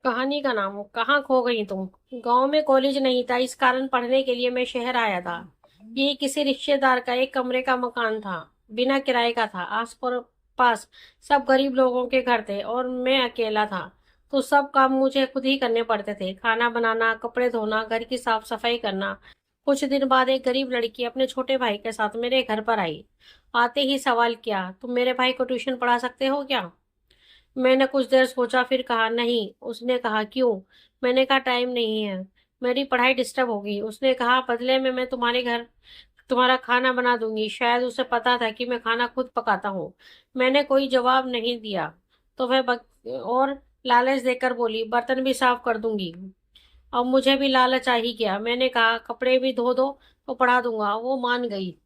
कहानी का नाम। कहाँ खो गई तुम? गांव में कॉलेज नहीं था, इस कारण पढ़ने के लिए मैं शहर आया था। ये किसी रिश्तेदार का एक कमरे का मकान था। बिना किराए का था। आस पर पास सब गरीब लोगों के घर थे और मैं अकेला था। तो सब काम मुझे खुद ही करने पड़ते थे। खाना बनाना, कपड़े धोना, घर की साफ सफाई करना। कुछ दिन बाद एक गरीब लड़की अपने छोटे भाई के साथ मेरे घर पर आई। आते ही सवाल किया, तुम मेरे भाई को ट्यूशन पढ़ा सकते हो क्या? मैंने कुछ देर सोचा, फिर कहा नहीं। उसने कहा क्यों? मैंने कहा टाइम नहीं है, मेरी पढ़ाई डिस्टर्ब होगी। उसने कहा बदले में मैं तुम्हारे घर तुम्हारा खाना बना दूंगी। शायद उसे पता था कि मैं खाना खुद पकाता हूँ। मैंने कोई जवाब नहीं दिया। तो और लालच देकर बोली, बर्तन भी साफ कर दूंगी। अब मुझे भी लालच आ ही गया। मैंने कहा कपड़े भी धो दो तो पढ़ा दूंगा। वो मान गई।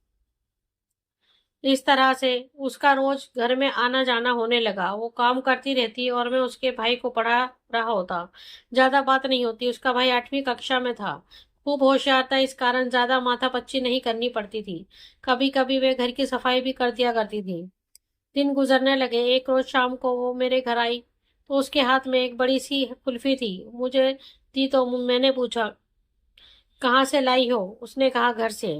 इस तरह से उसका रोज घर में आना जाना होने लगा। वो काम करती रहती और मैं उसके भाई को पढ़ा रहा होता। ज्यादा बात नहीं होती। उसका भाई 8वीं कक्षा में था। खूब होशियार था, इस कारण ज्यादा माथापच्ची नहीं करनी पड़ती थी। कभी कभी वे घर की सफाई भी कर दिया करती थी। दिन गुजरने लगे। एक रोज शाम को वो मेरे घर आई तो उसके हाथ में एक बड़ी सी कुल्फी थी। मुझे दी तो मैंने पूछा, कहाँ से लाई हो? उसने कहा घर से।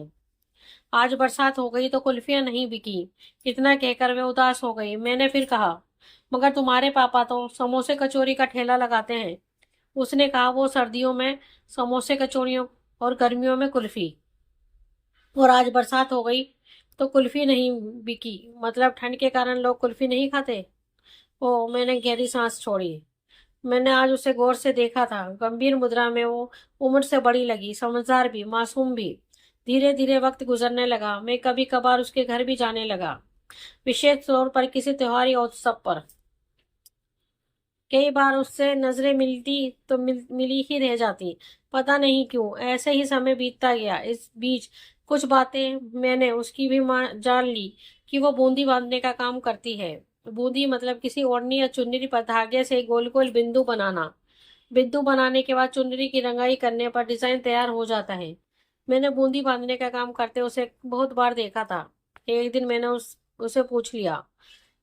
आज बरसात हो गई तो कुल्फियां नहीं बिकी। इतना कहकर वे उदास हो गई। मैंने फिर कहा, मगर तुम्हारे पापा तो समोसे कचौरी का ठेला लगाते हैं। उसने कहा वो सर्दियों में समोसे कचौरियों और गर्मियों में कुल्फी। और आज बरसात हो गई तो कुल्फी नहीं बिकी, मतलब ठंड के कारण लोग कुल्फी नहीं खाते। ओ, मैंने गहरी सांस छोड़ी। मैंने आज उसे गौर से देखा था। गंभीर मुद्रा में वो उम्र से बड़ी लगी, समझदार भी, मासूम भी। धीरे धीरे वक्त गुजरने लगा। मैं कभी कभार उसके घर भी जाने लगा, विशेष तौर पर किसी त्योहार या उत्सव पर। कई बार उससे नजरें मिलती तो मिली ही रह जाती। पता नहीं क्यों ऐसे ही समय बीतता गया। इस बीच कुछ बातें मैंने उसकी भी जान ली कि वो बूंदी बांधने का काम करती है। बूंदी मतलब किसी ओढ़नी या चुन्नरी पर धागे से गोल गोल बिंदु बनाना। बिंदु बनाने के बाद चुनरी की रंगाई करने पर डिजाइन तैयार हो जाता है। मैंने बूंदी बांधने का काम करते उसे बहुत बार देखा था। एक दिन मैंने उसे पूछ लिया,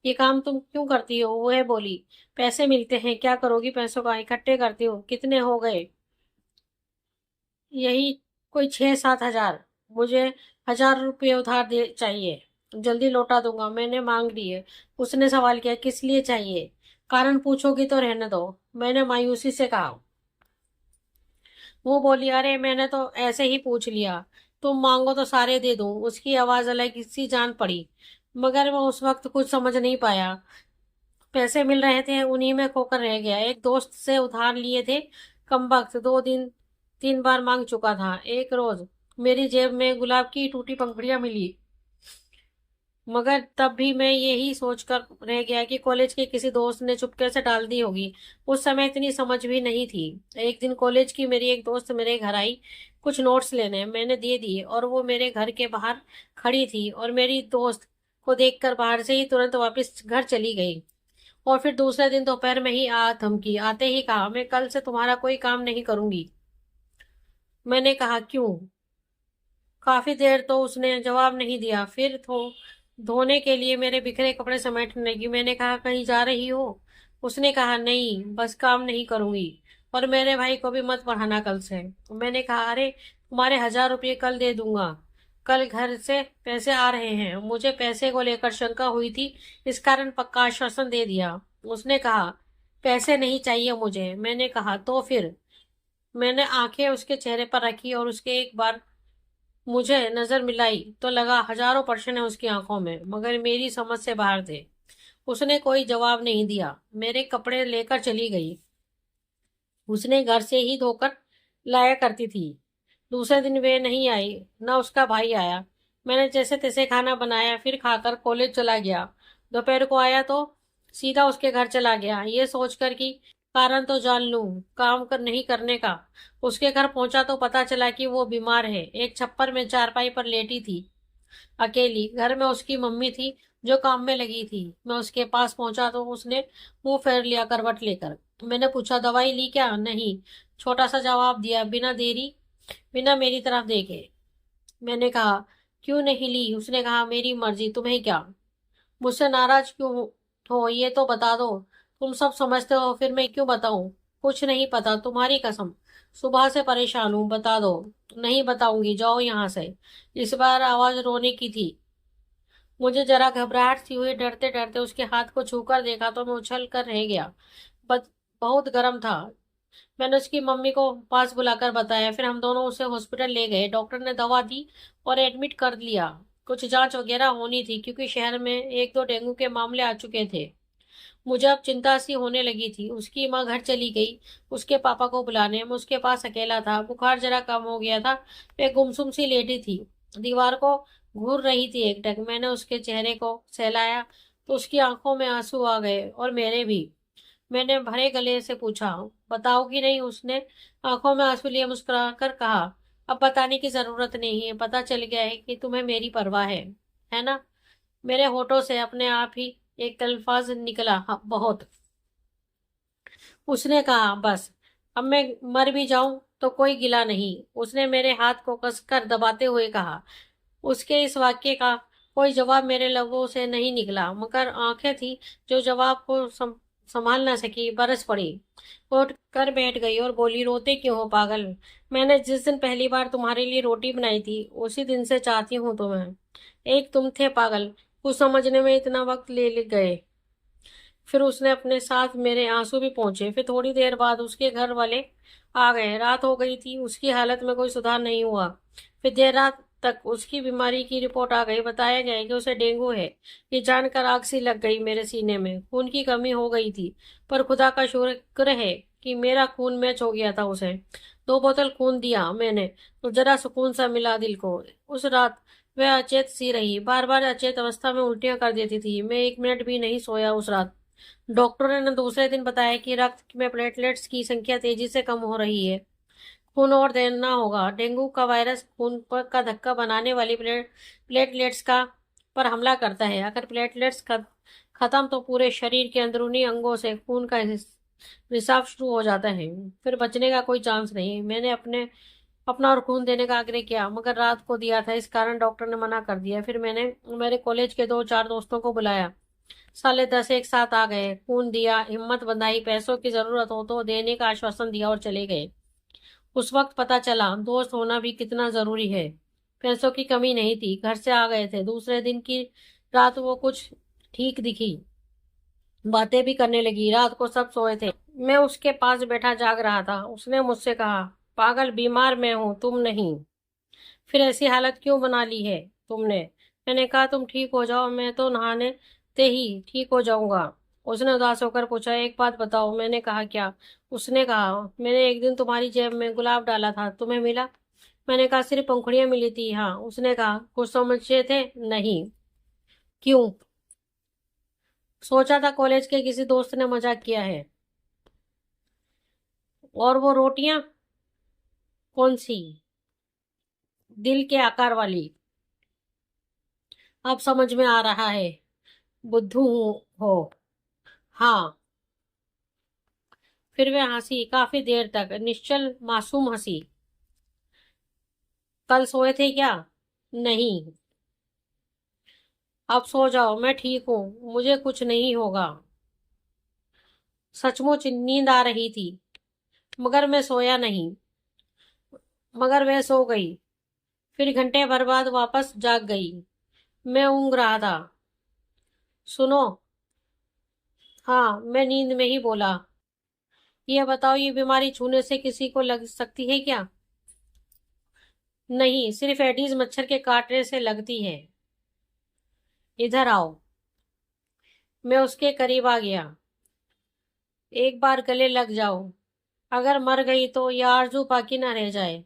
ये काम तुम क्यों करती हो? वह बोली, पैसे मिलते हैं, क्या करोगी पैसों का? इकट्ठे करती हूँ। कितने हो गए? यही कोई 6-7 हजार। मुझे 1000 रुपये उधार दे चाहिए, जल्दी लौटा दूंगा। मैंने मांग लिए। उसने सवाल किया, किस लिए चाहिए? कारण पूछोगी तो रहने दो, मैंने मायूसी से कहा। वो बोली, अरे मैंने तो ऐसे ही पूछ लिया, तुम मांगो तो सारे दे दूं। उसकी आवाज अलग सी जान पड़ी, मगर मैं उस वक्त कुछ समझ नहीं पाया। पैसे मिल रहे थे, उन्हीं में खोकर रह गया। एक दोस्त से उधार लिए थे, कमबख्त 2 दिन 3 बार मांग चुका था। एक रोज मेरी जेब में गुलाब की टूटी पंखुड़ियां मिली, मगर तब भी मैं यही सोचकर रह गया कि कॉलेज के किसी दोस्त ने चुपके से डाल दी होगी। उस समय इतनी समझ भी नहीं थी। एक दिन कॉलेज की मेरी एक दोस्त मेरे घर आई कुछ नोट्स लेने। मैंने दे दिए और वो मेरे घर के बाहर खड़ी थी और मेरी दोस्त को देखकर बाहर से ही तुरंत वापस घर चली गई। और फिर दूसरे दिन दोपहर में ही आ धमकी। आते ही कहा, मैं कल से तुम्हारा कोई काम नहीं करूंगी। मैंने कहा क्यों? काफी देर तो उसने जवाब नहीं दिया। फिर धोने के लिए मेरे बिखरे कपड़े समेटने लगी। मैंने कहा, कहीं जा रही हो? उसने कहा, नहीं, बस काम नहीं करूंगी। और मेरे भाई को भी मत पढ़ाना कल से। मैंने कहा, अरे तुम्हारे 1000 रुपये कल दे दूंगा। कल घर से पैसे आ रहे हैं। मुझे पैसे को लेकर शंका हुई थी, इस कारण पक्का आश्वासन दे दिया। उसने कहा, पैसे नहीं चाहिए मुझे। मैंने कहा, तो फिर? मैंने आंखें उसके चेहरे पर रखी और उसके एक बार मुझे नजर मिलाई तो लगा हजारों प्रश्न है उसकी आंखों में, मगर मेरी समझ से बाहर थे। उसने कोई जवाब नहीं दिया। मेरे कपड़े लेकर चली गई। उसने घर से ही धोकर लाया करती थी। दूसरे दिन वे नहीं आई, न उसका भाई आया। मैंने जैसे तैसे खाना बनाया, फिर खाकर कॉलेज चला गया। दोपहर को आया तो सीधा उसके घर चला गया, ये सोचकर कि कारण तो जान लूं काम कर नहीं करने का। उसके घर पहुंचा तो पता चला कि वो बीमार है। एक छप्पर में चारपाई पर लेटी थी, अकेली। घर में उसकी मम्मी थी जो काम में लगी थी। मैं उसके पास पहुंचा तो उसने मुंह फेर लिया करवट लेकर। मैंने पूछा, दवाई ली क्या? नहीं, छोटा सा जवाब दिया, बिना देरी, बिना मेरी तरफ देखे। मैंने कहा, क्यों नहीं ली? उसने कहा, मेरी मर्जी, तुम्हें क्या? मुझसे नाराज क्यों हो ये तो बता दो। तुम सब समझते हो, फिर मैं क्यों बताऊं? कुछ नहीं पता, तुम्हारी कसम। सुबह से परेशान हूँ, बता दो। नहीं बताऊंगी, जाओ यहाँ से। इस बार आवाज रोने की थी। मुझे जरा घबराहट सी हुई। डरते डरते उसके हाथ को छूकर देखा तो मैं उछल कर रह गया। बस बहुत गर्म था। मैंने उसकी मम्मी को पास बुलाकर बताया। फिर हम दोनों उसे हॉस्पिटल ले गए। डॉक्टर ने दवा दी और एडमिट कर लिया। कुछ जांच वगैरह होनी थी क्योंकि शहर में एक दो डेंगू के मामले आ चुके थे। मुझे अब चिंता सी होने लगी थी। उसकी माँ घर चली गई उसके पापा को बुलाने। मैं उसके पास अकेला था। बुखार जरा कम हो गया था। मैं गुमसुम सी लेटी थी, दीवार को घूर रही थी एकटक। मैंने उसके चेहरे को सहलाया तो उसकी आंखों में आंसू आ गए और मेरे भी। मैंने भरे गले से पूछा, बताओगी नहीं? उसने आंखों में आंसू लिए मुस्कुराकर कहा, अब बताने की जरूरत नहीं है। पता चल गया है कि तुम्हें मेरी परवाह है ना? मेरे होठों से अपने आप ही एक अल्फाज निकला, हाँ, बहुत। उसने कहा, बस। अब मैं मर भी जाऊं तो कोई गिला नहीं। उसने मेरे हाथ को कसकर दबाते हुए कहा। उसके इस वाक्य का कोई जवाब मेरे लबों से नहीं निकला, मगर आंखें थी जो जवाब को संभाल न सकी। बरस पड़ी। उठ कर बैठ गई और बोली, रोते क्यों हो पागल? मैंने जिस दिन पहली बार तुम्हारे लिए रोटी बनाई थी उसी दिन से चाहती हूँ तुम्हें। एक तुम थे पागल, कुछ समझने में इतना वक्त ले गए। फिर उसने अपने साथ मेरे आंसू भी पहुंचे। फिर थोड़ी देर बाद उसके घर वाले आ गए। रात हो गई थी। उसकी हालत में कोई सुधार नहीं हुआ। फिर देर रात तक उसकी बीमारी की रिपोर्ट आ गई। बताया गया कि उसे डेंगू है। ये जानकर आग सी लग गई मेरे सीने में। खून की कमी हो गई थी, पर खुदा का शुक्र है कि मेरा खून मैच हो गया था उसे। 2 बोतल खून दिया मैंने तो जरा सुकून सा मिला दिल को। उस रात वह अचेत सी रही, बार बार अचेत अवस्था में उल्टियां कर देती थी। मैं 1 मिनट भी नहीं सोया उस रात। डॉक्टरों ने दूसरे दिन बताया कि रक्त में प्लेटलेट्स की संख्या तेजी से कम हो रही है। खून और देना होगा। डेंगू का वायरस खून पर का धक्का बनाने वाली प्लेटलेट्स का पर हमला करता है। अगर प्लेटलेट्स खत्म तो पूरे शरीर के अंदरूनी अंगों से खून का रिसाव शुरू हो जाता है। फिर बचने का कोई चांस नहीं। मैंने अपना और खून देने का आग्रह किया, मगर रात को दिया था, इस कारण डॉक्टर ने मना कर दिया। फिर मैंने मेरे कॉलेज के 2-4 दोस्तों को बुलाया। साले 10 एक साथ आ गए। खून दिया, हिम्मत बंधाई, पैसों की जरूरत हो तो देने का आश्वासन दिया और चले गए। उस वक्त पता चला दोस्त होना भी कितना जरूरी है। पैसों की कमी नहीं थी, घर से आ गए थे। दूसरे दिन की रात वो कुछ ठीक दिखी, बातें भी करने लगी। रात को सब सोए थे, मैं उसके पास बैठा जाग रहा था। उसने मुझसे कहा, पागल, बीमार मैं हूं, तुम नहीं। फिर ऐसी हालत क्यों बना ली है तुमने? मैंने कहा, तुम ठीक हो जाओ, मैं तो नहाने ते ही ठीक हो जाऊंगा। उसने उदास होकर पूछा, एक बात बताओ। मैंने कहा, क्या? उसने कहा, मैंने एक दिन तुम्हारी जेब में गुलाब डाला था, तुम्हें मिला? मैंने कहा, सिर्फ पंखुड़ियां मिली थी, हाँ। उसने कहा, कुछ समझे थे? नहीं। क्यों? सोचा था कॉलेज के किसी दोस्त ने मजाक किया है। और वो रोटियां? कौन सी? दिल के आकार वाली? अब समझ में आ रहा है, बुद्धू हो। हाँ। फिर वह हंसी, काफी देर तक, निश्चल मासूम हंसी। कल सोए थे क्या? नहीं। अब सो जाओ, मैं ठीक हूं, मुझे कुछ नहीं होगा। सचमुच नींद आ रही थी, मगर मैं सोया नहीं। मगर वह सो गई। फिर घंटे भर बाद वापस जाग गई। मैं ऊँग रहा था। सुनो। हाँ, मैं नींद में ही बोला, ये बताओ, ये बीमारी छूने से किसी को लग सकती है क्या? नहीं, सिर्फ एडीज मच्छर के काटने से लगती है। इधर आओ। मैं उसके करीब आ गया। एक बार गले लग जाओ। अगर मर गई तो यह आरजू बाकी ना रह जाए।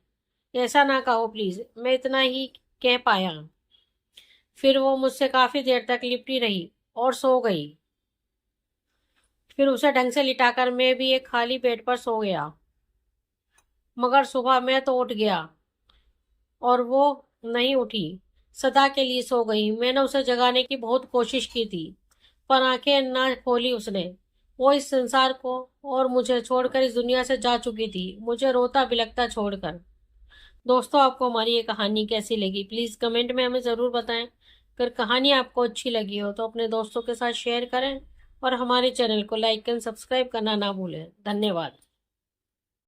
ऐसा ना कहो प्लीज। मैं इतना ही कह पाया। फिर वो मुझसे काफी देर तक लिपटी रही और सो गई। फिर उसे ढंग से लिटाकर मैं भी एक खाली बेड पर सो गया। मगर सुबह मैं तो उठ गया और वो नहीं उठी। सदा के लिए सो गई। मैंने उसे जगाने की बहुत कोशिश की थी, पर आंखें ना खोली उसने। वो इस संसार को और मुझे छोड़कर इस दुनिया से जा चुकी थी, मुझे रोता बिलखता छोड़कर। दोस्तों, आपको हमारी ये कहानी कैसी लगी प्लीज कमेंट में हमें जरूर बताएं। अगर कहानी आपको अच्छी लगी हो तो अपने दोस्तों के साथ शेयर करें और हमारे चैनल को लाइक एंड सब्सक्राइब करना ना भूलें। धन्यवाद।